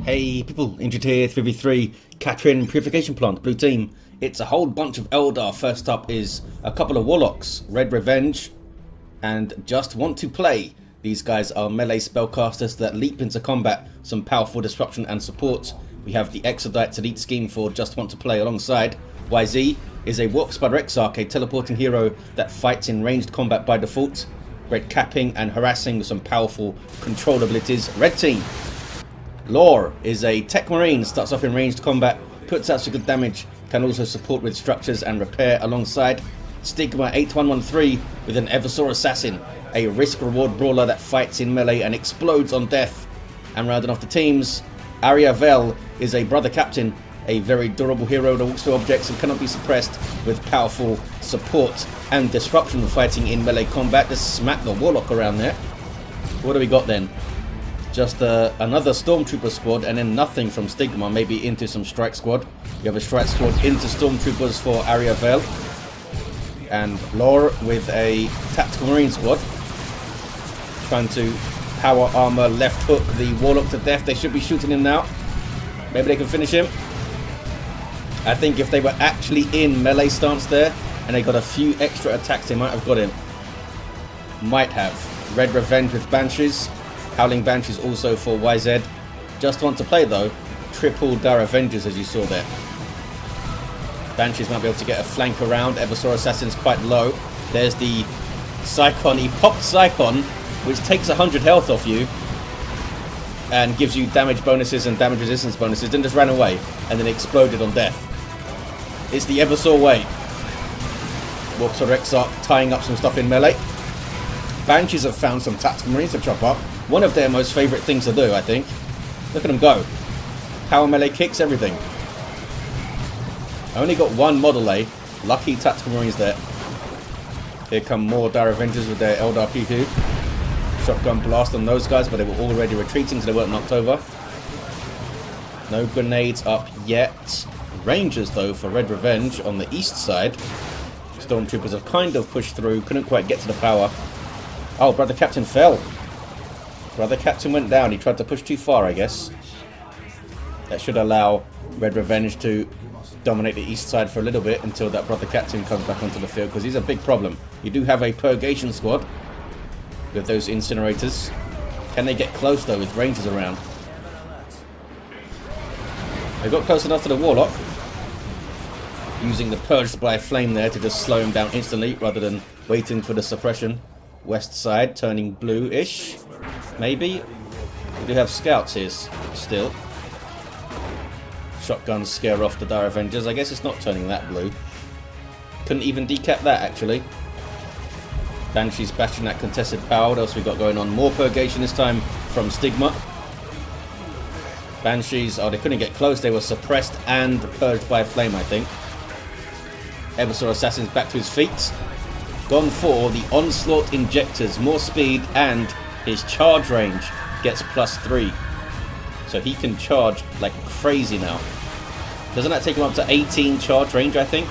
Hey people, Injured here, 3v3, Techmarine Purification Plant, blue team. It's a whole bunch of Eldar. First up is a couple of Warlocks, RedRe Venge, and Just Want to Play. These guys are melee spellcasters that leap into combat, some powerful disruption and support. We have the Exarch elite scheme for Just Want to Play alongside. YZ is a Warp Spider Exarch, a teleporting hero that fights in ranged combat by default. Red capping and harassing with some powerful control abilities. Red team. Laur is a Techmarine, starts off in ranged combat, puts out some good damage, can also support with structures and repair alongside. Stigma8113 with an Eversor assassin, a risk-reward brawler that fights in melee and explodes on death. And rounding off the teams, Arriavel is a brother captain, a very durable hero that walks through objects and cannot be suppressed with powerful support and disruption fighting in melee combat. Just smack the Warlock around there. What do we got then? Just another Stormtrooper squad and then nothing from Stigma, maybe into some Strike Squad. We have a Strike Squad into Stormtroopers for Arriavel. And Laur with a Tactical Marine squad. Trying to power armor, left hook the Warlock to death. They should be shooting him now. Maybe they can finish him. I think if they were actually in melee stance there and they got a few extra attacks, they might have got him. Might have. RedRe Venge with Banshees. Howling Banshees also for YZ. Just Want to Play though. Triple Dire Avengers as you saw there. Banshees might be able to get a flank around. Eversor Assassin's quite low. There's the Psychon. He popped Psychon, which takes 100 health off you and gives you damage bonuses and damage resistance bonuses. Then just ran away and then exploded on death. It's the Eversor way. Warp Spider Exarch tying up some stuff in melee. Banshees have found some Tactical Marines to chop up. One of their most favourite things to do, I think. Look at them go. Power melee kicks, everything. I only got one Model A. Lucky Tactical Marines there. Here come more Dire Avengers with their Eldar PP. Shotgun blast on those guys, but they were already retreating, so they weren't knocked over. No grenades up yet. Rangers, though, for RedRe Venge on the east side. Stormtroopers have kind of pushed through, couldn't quite get to the power. Oh, Brother Captain fell. Brother Captain went down. He tried to push too far, I guess. That should allow RedRe Venge to dominate the east side for a little bit until that Brother Captain comes back onto the field, because he's a big problem. You do have a Purgation squad with those incinerators. Can they get close, though, with Rangers around? They got close enough to the Warlock, using the Purged by Flame there to just slow him down instantly, rather than waiting for the suppression. West side turning blue-ish, maybe. We do have scouts here still. Shotguns scare off the Dire Avengers. I guess it's not turning that blue. Couldn't even decap that, actually. Banshees bashing that contested power. What else we got going on? More Purgation this time from Stigma. Banshees, oh, they couldn't get close. They were suppressed and purged by flame, I think. Eversor Assassin's back to his feet. Gone for the Onslaught Injectors. More speed and his charge range gets +3. So he can charge like crazy now. Doesn't that take him up to 18 charge range, I think?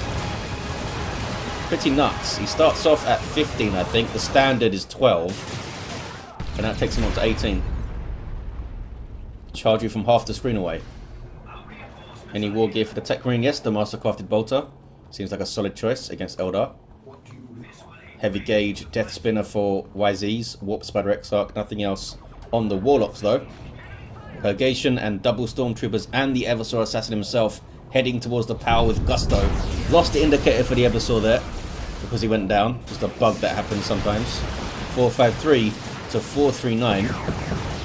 Pretty nuts. He starts off at 15, I think. The standard is 12. And that takes him up to 18. Charge you from half the screen away. Any war gear for the Techmarine? Yes, the Mastercrafted Bolter. Seems like a solid choice against Eldar. Heavy gauge Death Spinner for YZs. Warp Spider Exarch. Nothing else on the Warlocks, though. Purgation and double Stormtroopers and the Eversor Assassin himself heading towards the power with gusto. Lost the indicator for the Eversor there because he went down. Just a bug that happens sometimes. 453 to 439.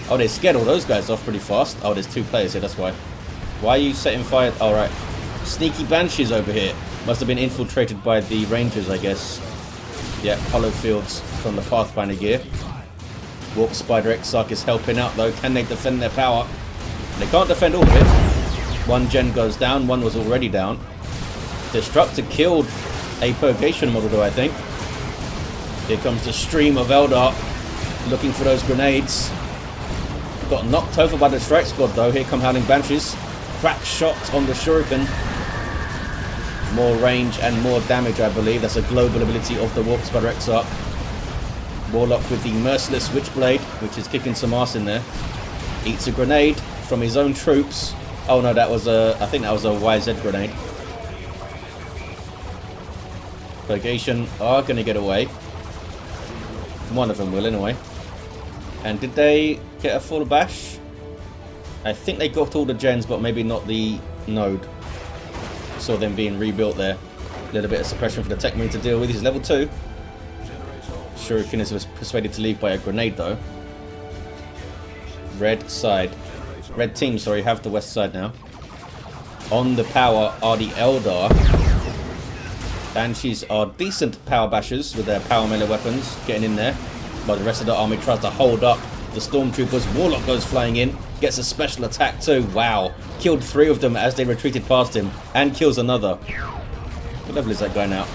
Oh, they scared all those guys off pretty fast. Oh, there's two players here, that's why. Why are you setting fire? All right. Sneaky Banshees over here. Must have been infiltrated by the Rangers, I guess. Yeah, hollow fields from the Pathfinder gear. Warp Spider Exarch is helping out, though. Can they defend their power? They can't defend all of it. One gen goes down. One was already down. Destructor killed a Purgation model, though, I think. Here comes the stream of Eldar looking for those grenades. Got knocked over by the Strike Squad, though. Here come Howling Banshees. Crack shot on the Shuriken. More range and more damage, I believe. That's a global ability of the Warp Spider Exarch. Warlock with the Merciless Witchblade, which is kicking some ass in there. Eats a grenade. from his own troops. Oh no, that was a, I think that was a YZ grenade. Purgation are going to get away. One of them will anyway. And did they get a full bash? I think they got all the gens, but maybe not the node. Saw them being rebuilt there. A little bit of suppression for the Techmarine to deal with. He's level 2. Shuriken is persuaded to leave by a grenade though. Red side. Red team, sorry, have the west side now. On the power are the Eldar. Banshees are decent power bashers with their power melee weapons getting in there. But the rest of the army tries to hold up the stormtroopers. Warlock goes flying in. Gets a special attack too. Wow. Killed 3 of them as they retreated past him. And kills another. What level is that guy now?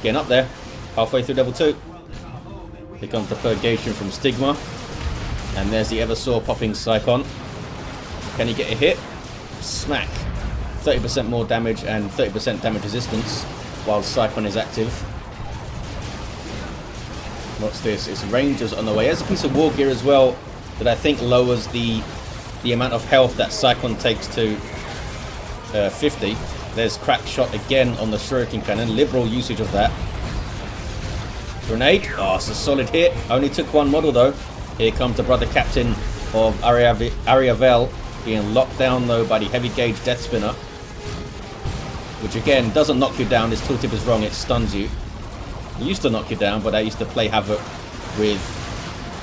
Getting up there. Halfway through level 2. Here comes the Purgation from Stigma. And there's the Eversor popping Psychon. Can he get a hit? Smack. 30% more damage and 30% damage resistance while Psychon is active. What's this? It's Rangers on the way. There's a piece of war gear as well that I think lowers the amount of health that Psychon takes to 50. There's crack shot again on the Shuriken Cannon. Liberal usage of that. Grenade. Oh, it's a solid hit. Only took 1 model though. Here comes the brother captain of Arriavel, being locked down though by the heavy gauge Death Spinner. Which again doesn't knock you down. This tooltip is wrong. It stuns you. It used to knock you down, but I used to play havoc with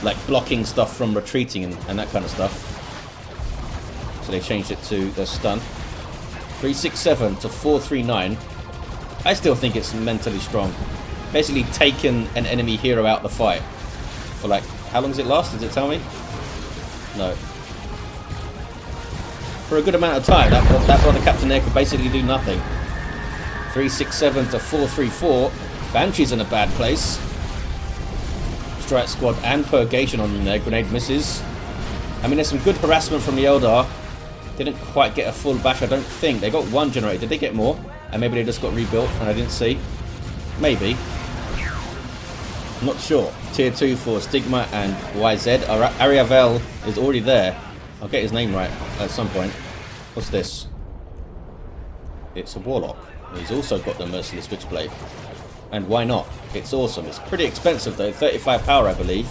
like blocking stuff from retreating and that kind of stuff. So they changed it to the stun. 367 to 439. I still think it's mentally strong. Basically taken an enemy hero out the fight. For like, how long does it last? Does it tell me? No. For a good amount of time, that brother captain there could basically do nothing. 367 to 434. Banshee's in a bad place. Strike Squad and Purgation on them there. Grenade misses. I mean, there's some good harassment from the Eldar. Didn't quite get a full bash, I don't think. They got 1 generator. Did they get more? And maybe they just got rebuilt and I didn't see. Maybe. I'm not sure. Tier 2 for Stigma and YZ. Arriavel is already there. I'll get his name right at some point. What's this? It's a Warlock. He's also got the Merciless Switchblade. And why not? It's awesome. It's pretty expensive though. 35 power, I believe.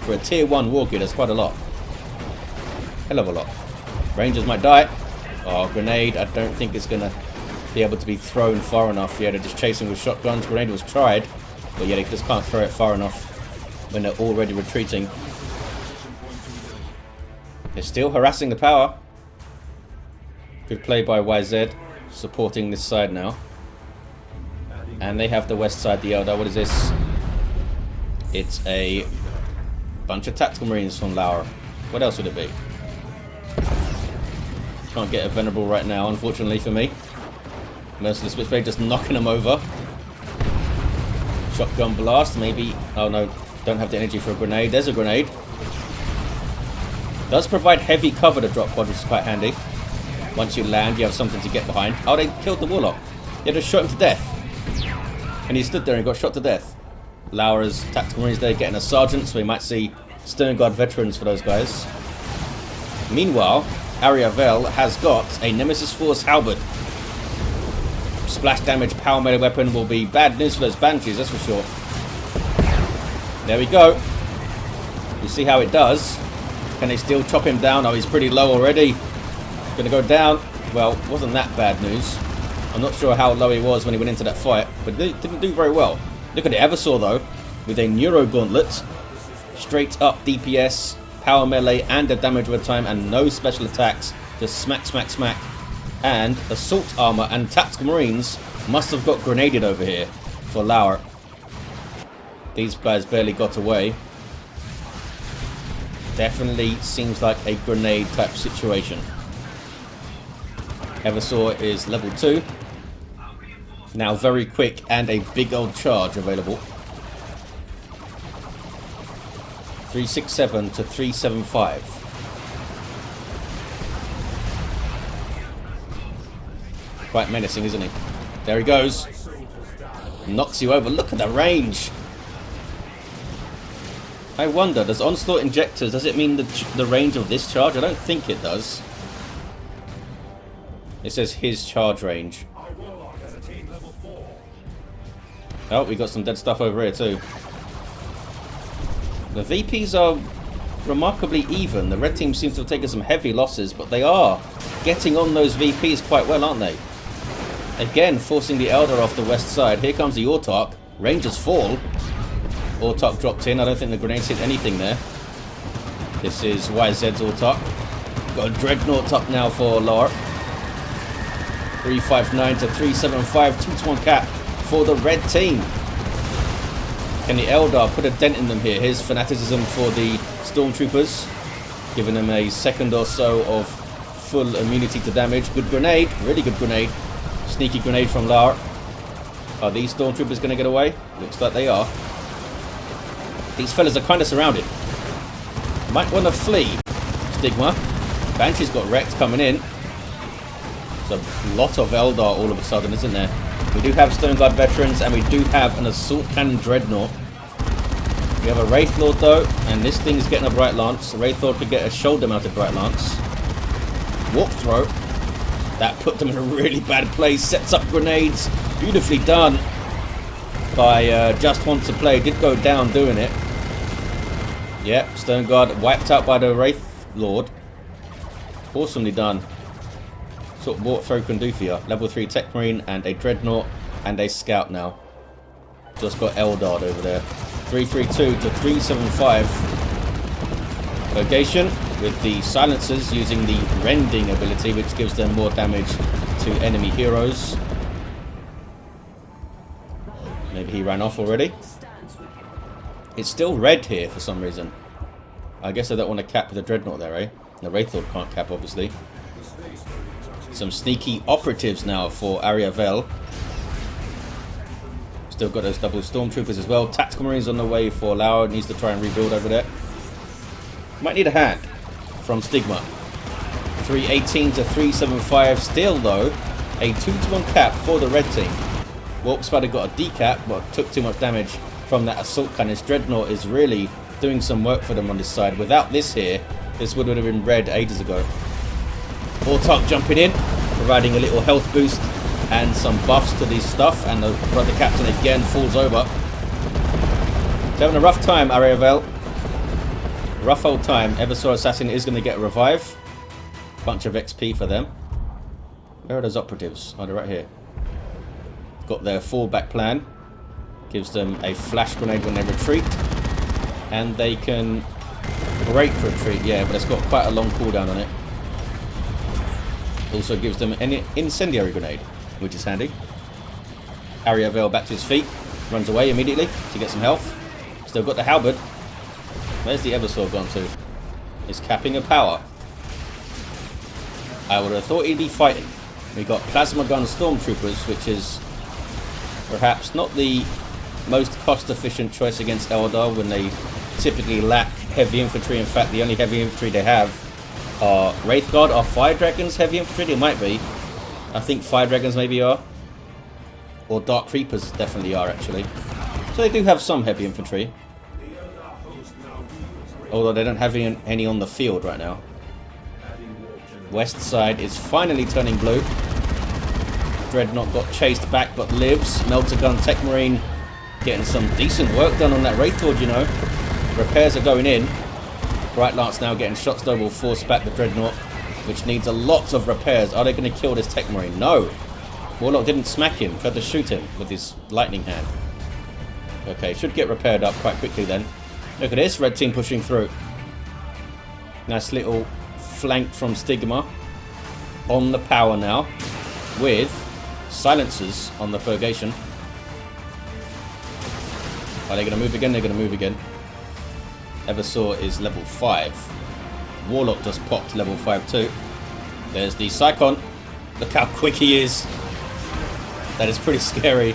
For a tier 1 war gear, that's quite a lot. Hell of a lot. Rangers might die. Oh, grenade. I don't think it's going to be able to be thrown far enough. Yeah, they're just chasing with shotguns. Grenade was tried. But yeah, they just can't throw it far enough when they're already retreating. They're still harassing the power. Good play by YZ. Supporting this side now. And they have the west side, the Eldar. What is this? It's a bunch of tactical marines from Laur. What else would it be? Can't get a venerable right now, unfortunately for me. Merciless Switchblade just knocking them over. Shotgun blast, maybe. Oh no, don't have the energy for a grenade. There's a grenade. Does provide heavy cover to drop pod, which is quite handy. Once you land, you have something to get behind. Oh, they killed the Warlock. They just shot him to death. And he stood there and got shot to death. Laura's tactical marines there getting a sergeant, so we might see Stern Guard veterans for those guys. Meanwhile, Arriavel has got a Nemesis Force halberd. Splash damage power melee weapon will be bad news for those Banshees, that's for sure. There we go. You see how it does. Can they still chop him down? Oh, he's pretty low already. Gonna go down. Well, wasn't that bad news. I'm not sure how low he was when he went into that fight, but they didn't do very well. Look at the Eversor though, with a Neuro Gauntlet. Straight up DPS, power melee, and a damage over time, and no special attacks. Just smack, smack, smack. And assault armor and tactical marines must have got grenaded over here for Laur. These guys barely got away. Definitely seems like a grenade type situation. Eversor is level 2. Now very quick and a big old charge available. 367 to 375. Quite menacing, isn't he? There he goes. Knocks you over. Look at the range. I wonder, does Onslaught Injectors, does it mean the range of this charge? I don't think it does. It says his charge range. Oh, we got some dead stuff over here too. The VPs are remarkably even. The red team seems to have taken some heavy losses, but they are getting on those VPs quite well, aren't they? Again, forcing the Eldar off the west side. Here comes the Autarch. Rangers fall. Autarch dropped in. I don't think the grenades hit anything there. This is YZ's Autarch. Got a Dreadnought up now for Laur. 359 to 375. 2-to-1 cap for the red team. Can the Eldar put a dent in them here? Here's Fanaticism for the Stormtroopers, giving them a second or so of full immunity to damage. Good grenade, really good grenade. Sneaky grenade from Laur. Are these Stormtroopers going to get away? Looks like they are. These fellas are kind of surrounded. Might want to flee. Stigma. Banshee's got wrecked coming in. There's a lot of Eldar all of a sudden, isn't there? We do have Stone Guard veterans, and we do have an Assault Cannon Dreadnought. We have a Wraith Lord though, and this thing's getting a Bright Lance. The Wraith Lord could get a shoulder-mounted Bright Lance. Warp Throw. That put them in a really bad place. Sets up grenades. Beautifully done by Just Want to Play. Did go down doing it. Yep, Stone Guard wiped out by the Wraith Lord. Awesomely done. That's what Warp Throw can do for you. Level 3 Techmarine and a Dreadnought and a Scout now. Just got Eldar over there. 332 to 375. Purgation with the silencers using the rending ability, which gives them more damage to enemy heroes. Maybe he ran off already. It's still red here for some reason. I guess I don't want to cap with the Dreadnought there, eh? The Wraith Lord can't cap, obviously. Some sneaky operatives now for Arriavel. Still got those double Stormtroopers as well. Tactical Marines on the way for Laur. Needs to try and rebuild over there. Might need a hand from Stigma. 318 to 375. Still, though, a 2-to-1 cap for the red team. Warp Spider got a decap, but took too much damage from that Assault Cannon. Dreadnought is really doing some work for them on this side. Without this here, this would have been red ages ago. Autarch jumping in, providing a little health boost and some buffs to this stuff, and the brother captain again falls over. He's having a rough time, Arriavel. Rough old time. Eversor Assassin is going to get a revive. Bunch of XP for them. Where are those operatives? Oh, they're right here. Got their fallback plan. Gives them a flash grenade when they retreat. And they can break retreat, yeah, but it's got quite a long cooldown on it. Also gives them an incendiary grenade, which is handy. Arriavel back to his feet. Runs away immediately to get some health. Still got the halberd. Where's the Eversor gone to? He's capping a power. I would have thought he'd be fighting. We got Plasma Gun Stormtroopers, which is perhaps not the most cost-efficient choice against Eldar when they typically lack heavy infantry. In fact, the only heavy infantry they have are Wraith Guard. Are Fire Dragons heavy infantry? They might be. I think Fire Dragons maybe are. Or Dark Creepers definitely are, actually. So they do have some heavy infantry. Although they don't have any on the field right now. West side is finally turning blue. Dreadnought got chased back but lives. Melter Gun Techmarine getting some decent work done on that Wraith Lord, you know. Repairs are going in. Bright Lance now getting shots though will force back the Dreadnought, which needs a lot of repairs. Are they going to kill this Techmarine? No. Warlock didn't smack him, tried to shoot him with his lightning hand. Okay, should get repaired up quite quickly then. Look at this, red team pushing through. Nice little flank from Stigma. On the power now, with silencers on the Purgation. Are they going to move again? They're going to move again. Eversor is level 5. Warlock just popped level 5 too. There's the Psychon. Look how quick he is. That is pretty scary.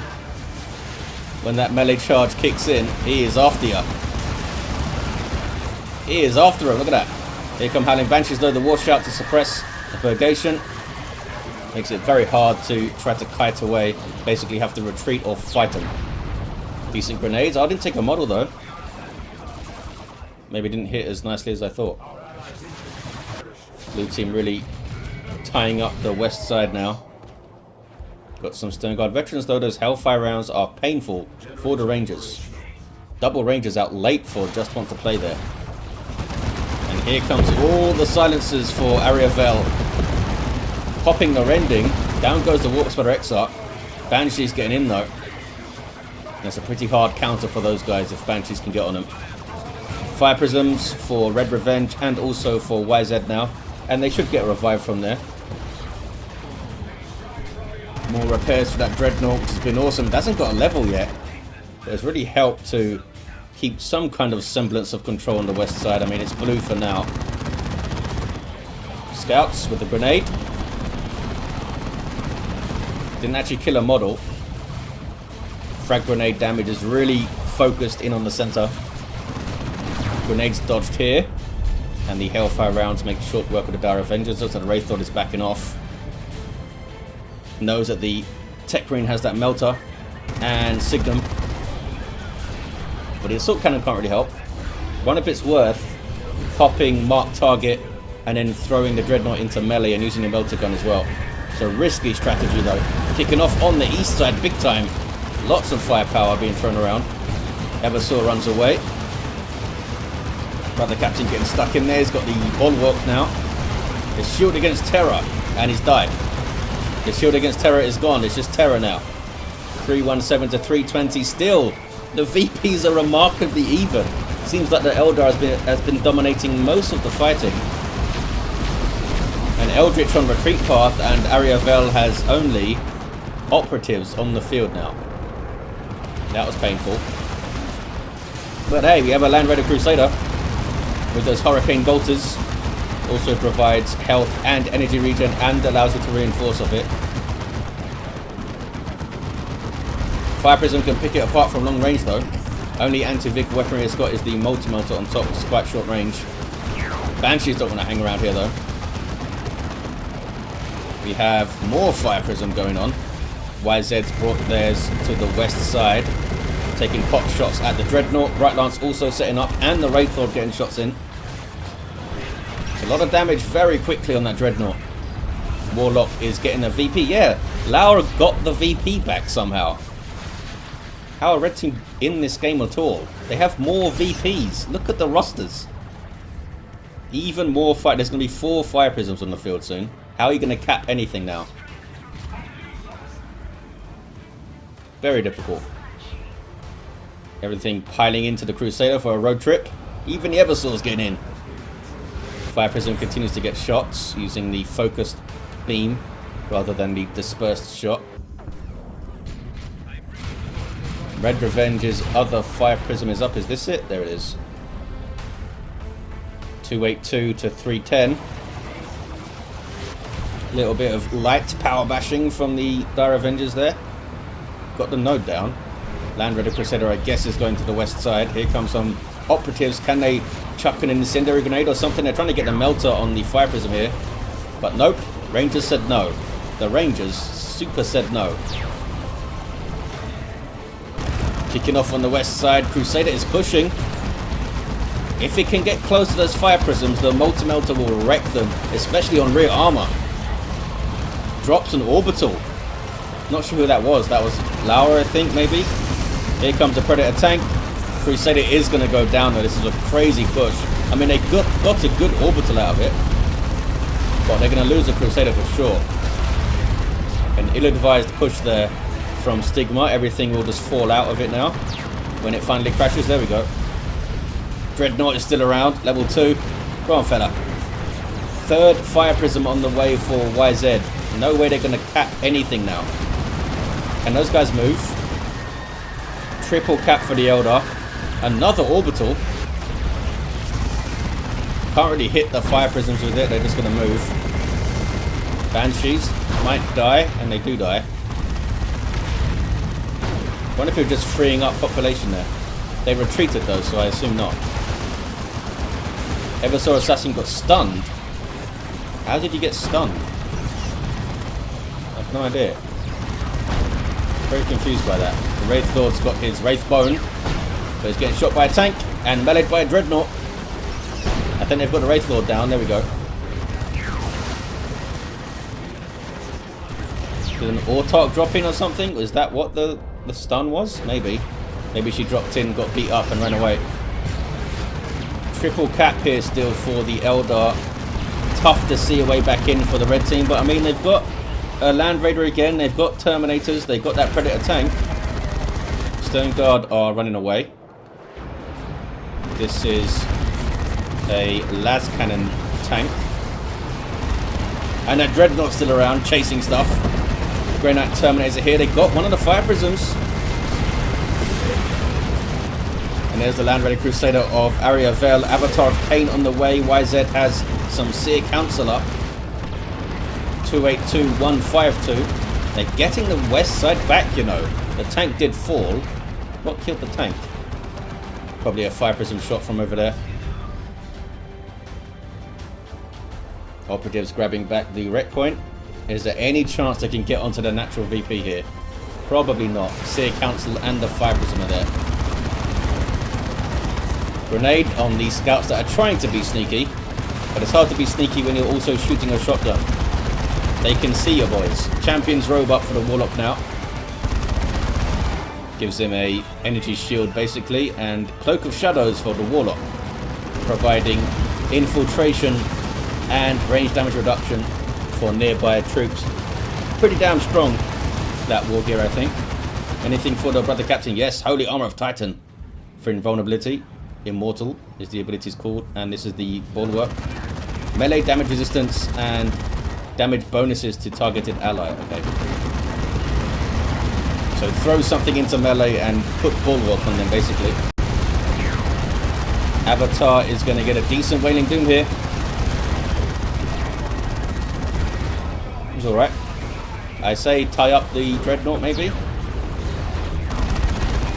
When that melee charge kicks in, he is after you. He is after him. Look at that. Here come Howling Banshees though. The War Shout to suppress the Purgation. Makes it very hard to try to kite away. Basically have to retreat or fight him. Decent grenades. I didn't take a model though. Maybe didn't hit as nicely as I thought. Blue team really tying up the west side now. Got some Stone Guard veterans though. Those Hellfire rounds are painful for the Rangers. Double Rangers out late for just want to play there. And here comes all the silencers for Arriavel. Popping the rending. Down goes the Warp Spider Exarch. Banshee's getting in though. That's a pretty hard counter for those guys if Banshees can get on them. Fire Prisms for RedRe Venge and also for YZ now. And they should get revived from there. More repairs for that Dreadnought, which has been awesome. It hasn't got a level yet. But it's really helped to keep some kind of semblance of control on the west side. I mean, it's blue for now. Scouts with the grenade. Didn't actually kill a model. Frag grenade damage is really focused in on the center. Grenades dodged here. And the Hellfire rounds make short work of the Dire Avengers. Looks like the Wraith Lord is backing off. Knows that the Techmarine has that melter. And Signum. But the Assault Cannon can't really help. Wonder if it's worth popping Mark Target and then throwing the Dreadnought into melee and using the melter gun as well. It's a risky strategy though. Kicking off on the east side big time. Lots of firepower being thrown around. Eversor runs away. Brother Captain getting stuck in there. He's got the Bulwark now. His shield against Terror. And he's died. His shield against Terror is gone. It's just Terror now. 317 to 320 still. The VPs are remarkably even. Seems like the Eldar has been dominating most of the fighting. And Eldritch on retreat path and Arriavel has only operatives on the field now. That was painful. But hey, we have a land-ready Crusader with those Hurricane Bolters. Also provides health and energy regen and allows you to reinforce of it. Fire Prism can pick it apart from long range though. Only anti-Vic weaponry it's got is the multi-melter on top, which is quite short range. Banshees don't want to hang around here though. We have more Fire Prism going on. YZ's brought theirs to the west side, taking pot shots at the Dreadnought. Bright Lance also setting up, and the Wraith Lord getting shots in. A lot of damage very quickly on that Dreadnought. Warlock is getting a VP. Yeah, Laur got the VP back somehow. How are Red Team in this game at all? They have more VPs. Look at the rosters. Even more fight. There's going to be 4 Fire Prisms on the field soon. How are you going to cap anything now? Very difficult. Everything piling into the Crusader for a road trip. Even the Eversor's getting in. Fire Prism continues to get shots using the focused beam rather than the dispersed shot. RedRe Venge's other Fire Prism is up. Is this it? There it is. 282 to 310. Little bit of light power bashing from the Dire Avengers there. Got the node down. Land Ready Crusader, I guess, is going to the west side. Here comes some operatives. Can they chuck an incendiary grenade or something? They're trying to get the melter on the Fire Prism here. But nope. Rangers said no. The Rangers super said no. Kicking off on the west side. Crusader is pushing. If it can get close to those Fire Prisms, the multi-melter will wreck them, especially on rear armor. Drops an orbital. Not sure who that was. That was Laur, I think, maybe. Here comes a Predator tank. Crusader is going to go down though. This is a crazy push. I mean, they got a good orbital out of it. But they're going to lose the Crusader for sure. An ill-advised push there from Stigma. Everything will just fall out of it now. When it finally crashes, there we go. Dreadnought is still around. Level 2. Go on, fella. 3rd Fire Prism on the way for YZ. No way they're going to cap anything now. Can those guys move? Triple cap for the Eldar. Another orbital. Can't really hit the Fire Prisms with it. They're just going to move. Banshees might die, and they do die. Wonder if they're just freeing up population there. They retreated though, so I assume not. Eversor Assassin got stunned. How did you get stunned? I have no idea. Very confused by that. The Wraith Lord's got his Wraith Bone, but he's getting shot by a tank and meleeed by a Dreadnought. think they've got the Wraith Lord down. There we go. Did an Autarch drop in or something? Is that what the stun was? Maybe. Maybe she dropped in, got beat up and ran away. Triple cap here still for the Eldar. Tough to see a way back in for the red team, but I mean, they've got a Land Raider again, they've got Terminators, they've got that Predator tank. Stone Guard are running away. This is a las cannon tank. And that Dreadnought's still around, chasing stuff. Grey Knight Terminators are here, they got one of the Fire Prisms. And there's the Land Raider Crusader of Arriavel. Avatar of Cain on the way. YZ has some Seer Council up. 282152. They're getting the west side back, you know. The tank did fall. What killed the tank? Probably a Fire Prism shot from over there. Operatives grabbing back the wreck point. Is there any chance they can get onto the natural VP here? Probably not. Seer Council and the Fire Prism are there. Grenade on these scouts that are trying to be sneaky. But it's hard to be sneaky when you're also shooting a shotgun. They can see you, boys. Champion's robe up for the Warlock now. Gives him a energy shield basically, and Cloak of Shadows for the Warlock, providing infiltration and range damage reduction for nearby troops. Pretty damn strong, that war gear, I think. Anything for the Brother Captain? Yes, Holy Armor of Titan for invulnerability. Immortal is the ability called, and this is the Bulwark. Melee damage resistance and damage bonuses to targeted ally. Okay. So throw something into melee and put Bulwark on them, basically. Avatar is going to get a decent Wailing Doom here. He's alright. I say tie up the Dreadnought, maybe?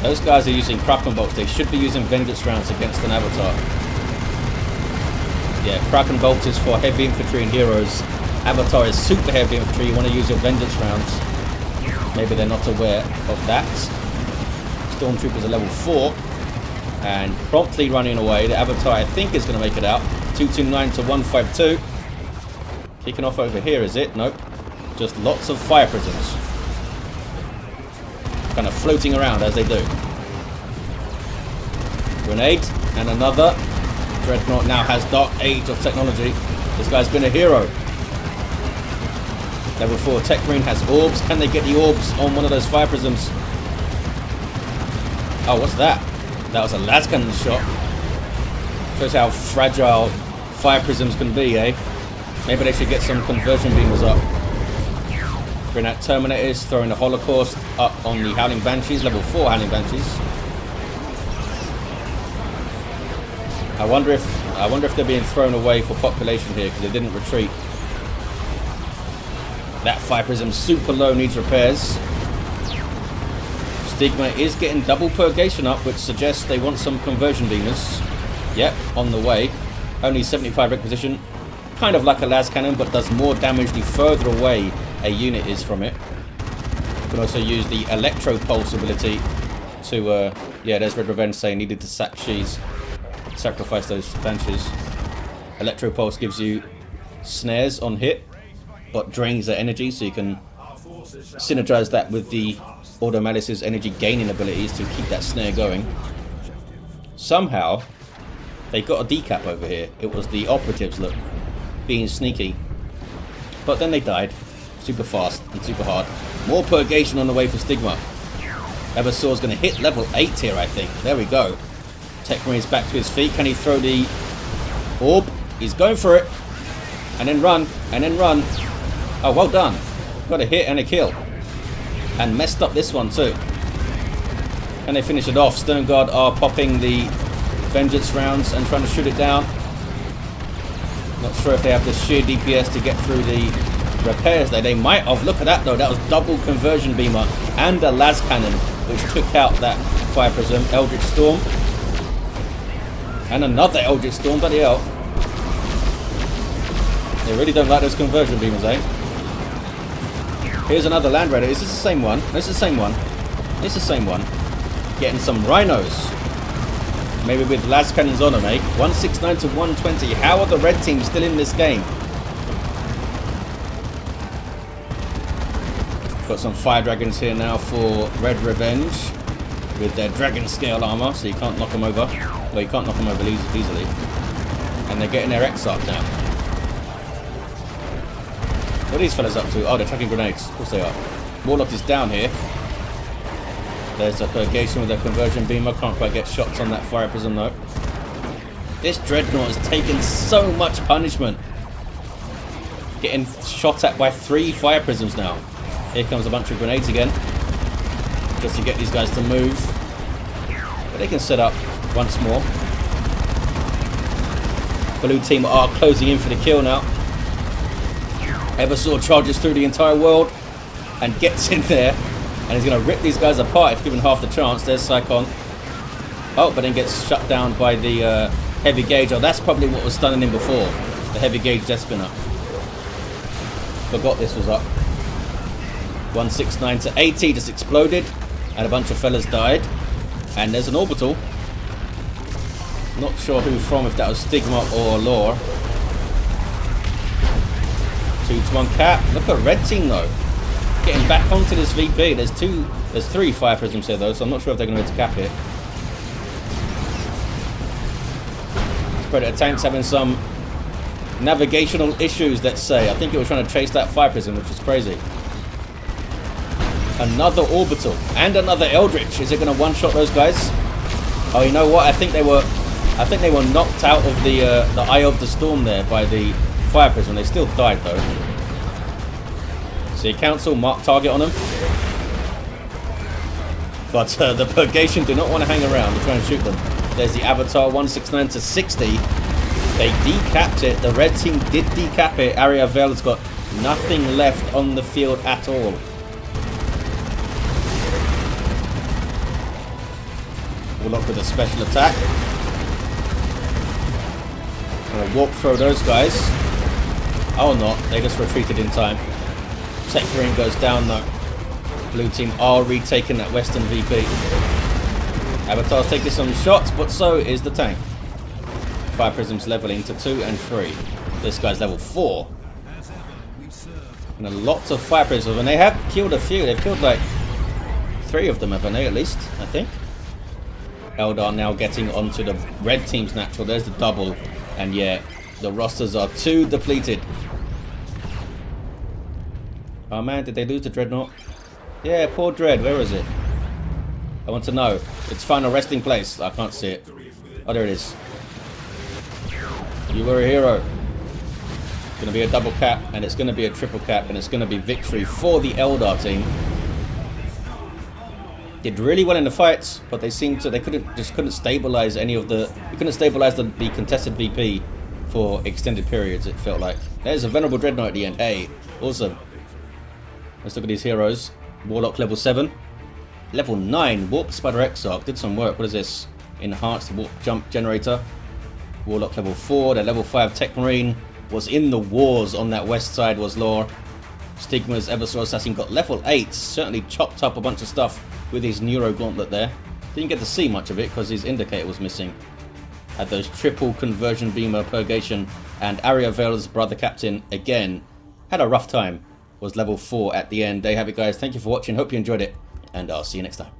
Those guys are using Kraken bolts. They should be using Vengeance rounds against an Avatar. Yeah, Kraken bolt is for heavy infantry and heroes. Avatar is super heavy infantry. You want to use your Vengeance rounds. Maybe they're not aware of that. Stormtroopers are level 4 and promptly running away. The Avatar, I think, is going to make it out. 229 to 152. Kicking off over here, is it? Nope. Just lots of Fire Prisms. Kind of floating around as they do. Grenade and another. Dreadnought now has Dark Age of technology. This guy's been a hero. Level 4 Techmarine has orbs. Can they get the orbs on one of those Fire Prisms? Oh, what's that? That was a las cannon shot. Shows how fragile Fire Prisms can be, eh? Maybe they should get some conversion beamers up. Grey Knight Terminators throwing the Holocaust up on the Howling Banshees, level 4 Howling Banshees. I wonder if they're being thrown away for population here because they didn't retreat. That Fire Prism super low, needs repairs. Stigma is getting double purgation up, which suggests they want some conversion beamers. Yep, on the way. Only 75 requisition. Kind of like a las cannon, but does more damage the further away a unit is from it. You can also use the Electro Pulse ability to, yeah, there's RedRe Venge saying needed to sacrifice those Banshees. Electro Pulse gives you snares on hit, but drains their energy, so you can synergize that with the Ordo Malleus' energy gaining abilities to keep that snare going. Somehow, they got a decap over here. It was the operatives, look, being sneaky. But then they died. Super fast and super hard. More purgation on the way for Stigma. Eversor's going to hit level 8 here, I think. There we go. Techmarine's back to his feet. Can he throw the orb? He's going for it. And then run. And then run. Oh, well done. Got a hit and a kill. And messed up this one too. Can they finish it off? Stone Guard are popping the Vengeance rounds and trying to shoot it down. Not sure if they have the sheer DPS to get through the repairs there. They might have. Look at that though. That was double conversion beamer and a las cannon, which took out that Fire Prism. Eldritch Storm. And another Eldritch Storm. Bloody hell. They really don't like those conversion beamers, eh? Here's another Land Raider. Is this the same one? This is the same one. It's the same one. Getting some rhinos. Maybe with las cannons on them, eh? 169 to 120. How are the red teams still in this game? Got some fire dragons here now for RedRe Venge with their dragon scale armor, so you can't knock them over. Well, you can't knock them over easily. And they're getting their Exarch now. What are these fellas up to? Oh, they're chucking grenades. Of course they are. Warlock is down here. There's a purgation with a conversion beamer. Can't quite get shots on that fire prism though. This dreadnought has taken so much punishment. Getting shot at by 3 fire prisms now. Here comes a bunch of grenades again. Just to get these guys to move. But they can set up once more. Blue team are closing in for the kill now. Eversor charges through the entire world and gets in there. And he's going to rip these guys apart if given half the chance. There's Psychon. Oh, but then gets shut down by the heavy gauge. Oh, that's probably what was stunning him before. The heavy gauge death spinner. Forgot this was up. 169 to 80 just exploded. And a bunch of fellas died. And there's an orbital. Not sure who from, if that was Stigma or Laur. 2-to-1 cap. Look at red team though. Getting back onto this VP. There's 3 fire prisms here though, so I'm not sure if they're going to be able to cap it. This Predator tank's having some navigational issues, let's say. I think it was trying to chase that fire prism, which is crazy. Another orbital and another Eldritch. Is it going to one-shot those guys? Oh, you know what? I think they were knocked out of the eye of the storm there by the fire prism. They still died though. See, council mark target on them. But the purgation do not want to hang around. They're trying to shoot them. There's the Avatar, 169 to 60. They decapped it. The red team did decap it. Arriavel has got nothing left on the field at all. Warlock with a special attack. Gonna walk through those guys. Oh, not. They just retreated in time. Techmarine goes down though. Blue team are retaking that western VP. Avatar's taking some shots, but so is the tank. Fire prisms leveling to 2 and 3. This guy's level 4. And a lot of fire prisms, and they have killed a few. They've killed like 3 of them, haven't they, at least, I think. Eldar now getting onto the red team's natural. There's the double. And yeah, the rosters are too depleted. Oh man, did they lose the dreadnought? Yeah, poor dread. Where is it? I want to know. Its final resting place. I can't see it. Oh, there it is. You were a hero. It's going to be a double cap, and it's going to be a triple cap, and it's going to be victory for the Eldar team. Did really well in the fights, but they seemed to, couldn't stabilize any of the, you couldn't stabilize the contested VP for extended periods, it felt like. There's a venerable dreadnought at the end. Hey, awesome. Let's look at these heroes. Warlock level 7. Level 9, Warp Spider Exarch, did some work. What is this? Enhanced Warp Jump Generator. Warlock level 4, the level 5 Techmarine was in the wars on that west side, was Laur. Stigma's Eversor Assassin got level 8, certainly chopped up a bunch of stuff with his Neuro Gauntlet there. Didn't get to see much of it because his indicator was missing. Had those triple conversion beamer purgation, and Arriavel's brother captain again had a rough time. Was level 4 at the end. There you have it guys. Thank you for watching. Hope you enjoyed it, and I'll see you next time.